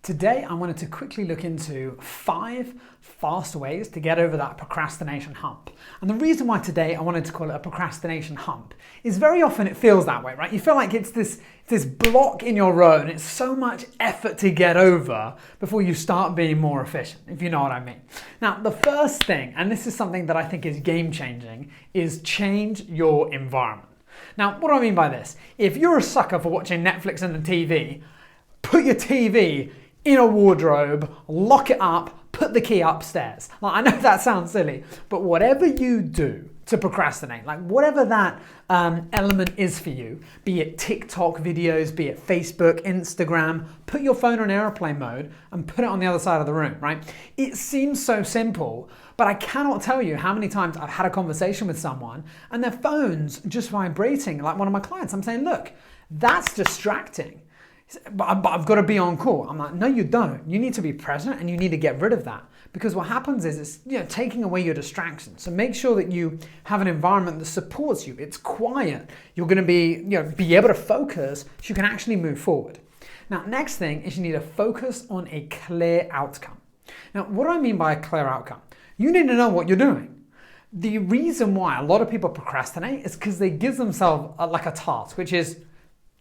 Today, I wanted to quickly look into 5 fast ways to get over that procrastination hump. And the reason why today I wanted to call it a procrastination hump is very often it feels that way, right? You feel like it's this block in your road and it's so much effort to get over before you start being more efficient, if you know what I mean. Now, the first thing, and this is something that I think is game changing, is change your environment. Now, what do I mean by this? If you're a sucker for watching Netflix and the TV, put your TV in a wardrobe, lock it up, put the key upstairs. Like, I know that sounds silly, but whatever you do to procrastinate, like whatever that element is for you, be it TikTok videos, be it Facebook, Instagram, put your phone on airplane mode and put it on the other side of the room, right? It seems so simple, but I cannot tell you how many times I've had a conversation with someone and their phone's just vibrating, like one of my clients. I'm saying, look, that's distracting. But I've got to be on call. I'm like, no, you don't. You need to be present and you need to get rid of that. Because what happens is it's taking away your distractions. So make sure that you have an environment that supports you. It's quiet. You're going to be able to focus so you can actually move forward. Now, next thing is you need to focus on a clear outcome. Now, what do I mean by a clear outcome? You need to know what you're doing. The reason why a lot of people procrastinate is because they give themselves like a task, which is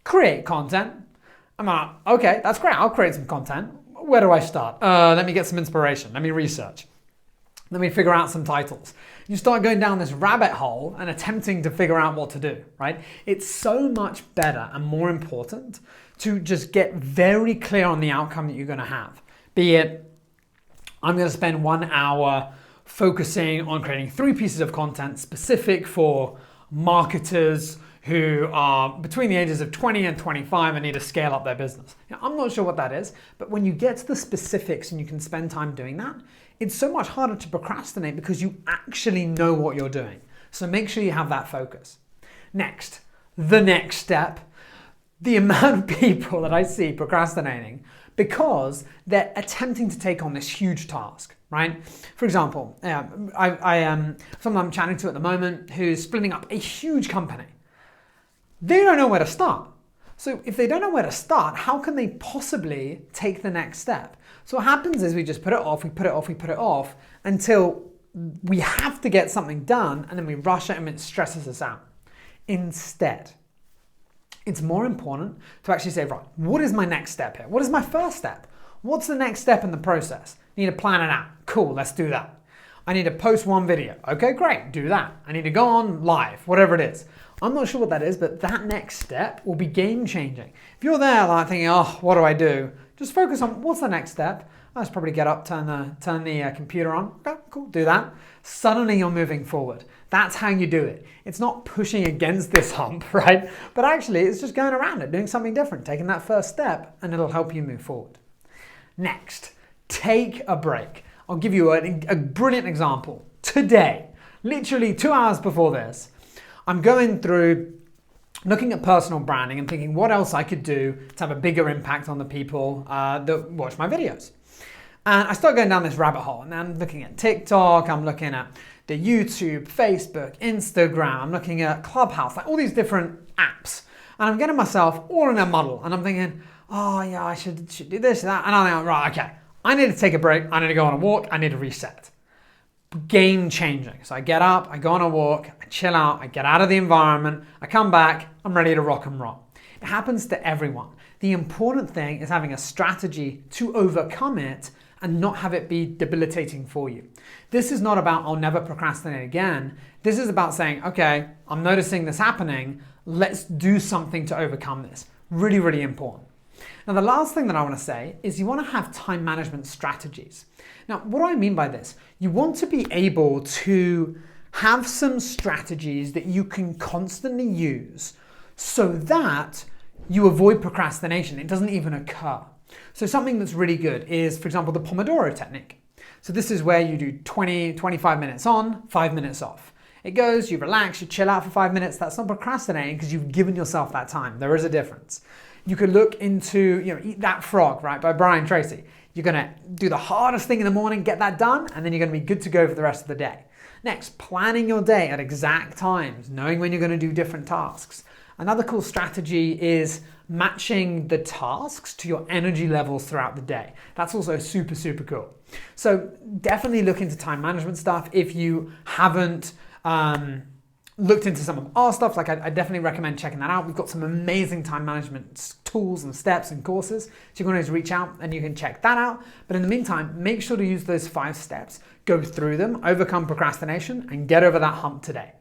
create content. I'm like, okay, that's great. I'll create some content. Where do I start? Let me get some inspiration. Let me research. Let me figure out some titles. You start going down this rabbit hole and attempting to figure out what to do, right? It's so much better and more important to just get very clear on the outcome that you're going to have. Be it, I'm going to spend 1 hour focusing on creating 3 pieces of content specific for marketers who are between the ages of 20 and 25 and need to scale up their business. Now, I'm not sure what that is, but when you get to the specifics and you can spend time doing that, it's so much harder to procrastinate because you actually know what you're doing. So make sure you have that focus. Next, the next step, the amount of people that I see procrastinating because they're attempting to take on this huge task, right? For example, someone I'm chatting to at the moment who's splitting up a huge company. They don't know where to start. So if they don't know where to start, how can they possibly take the next step? So what happens is we just put it off, we put it off until we have to get something done and then we rush it and it stresses us out. Instead, it's more important to actually say, right, what is my next step here? What is my first step? What's the next step in the process? I need to plan it out. Cool, let's do that. I need to post 1 video. Okay, great, do that. I need to go on live, whatever it is. I'm not sure what that is, but that next step will be game changing. If you're there like thinking, oh, what do I do? Just focus on what's the next step. I'll just probably get up, turn the computer on. Okay, cool, do that. Suddenly you're moving forward. That's how you do it. It's not pushing against this hump, right? But actually it's just going around it, doing something different, taking that first step, and it'll help you move forward. Next, take a break. I'll give you a brilliant example. Today, literally 2 hours before this, I'm going through looking at personal branding and thinking what else I could do to have a bigger impact on the people that watch my videos. And I start going down this rabbit hole and I'm looking at TikTok, I'm looking at the YouTube, Facebook, Instagram, I'm looking at Clubhouse, like all these different apps. And I'm getting myself all in a muddle and I'm thinking, oh yeah, I should do this and that. And I'm like, right, okay, I need to take a break, I need to go on a walk, I need to reset. Game changing. So I get up, I go on a walk, I chill out, I get out of the environment, I come back, I'm ready to rock and roll. It happens to everyone. The important thing is having a strategy to overcome it and not have it be debilitating for you. This is not about I'll never procrastinate again. This is about saying, okay, I'm noticing this happening, let's do something to overcome this. Really, really important. Now, the last thing that I want to say is you want to have time management strategies. Now, what do I mean by this? You want to be able to have some strategies that you can constantly use so that you avoid procrastination. It doesn't even occur. So something that's really good is, for example, the Pomodoro technique. So this is where you do 25 minutes on, 5 minutes off. It goes, you relax, you chill out for 5 minutes. That's not procrastinating because you've given yourself that time. There is a difference. You could look into, Eat That Frog, right, by Brian Tracy. You're going to do the hardest thing in the morning, get that done, and then you're going to be good to go for the rest of the day. Next, planning your day at exact times, knowing when you're going to do different tasks. Another cool strategy is matching the tasks to your energy levels throughout the day. That's also super, super cool. So definitely look into time management stuff. If you haven't looked into some of our stuff, like I definitely recommend checking that out. We've got some amazing time management tools and steps and courses, so you can always reach out and you can check that out. But in the meantime, make sure to use those 5 steps, go through them, overcome procrastination, and get over that hump today.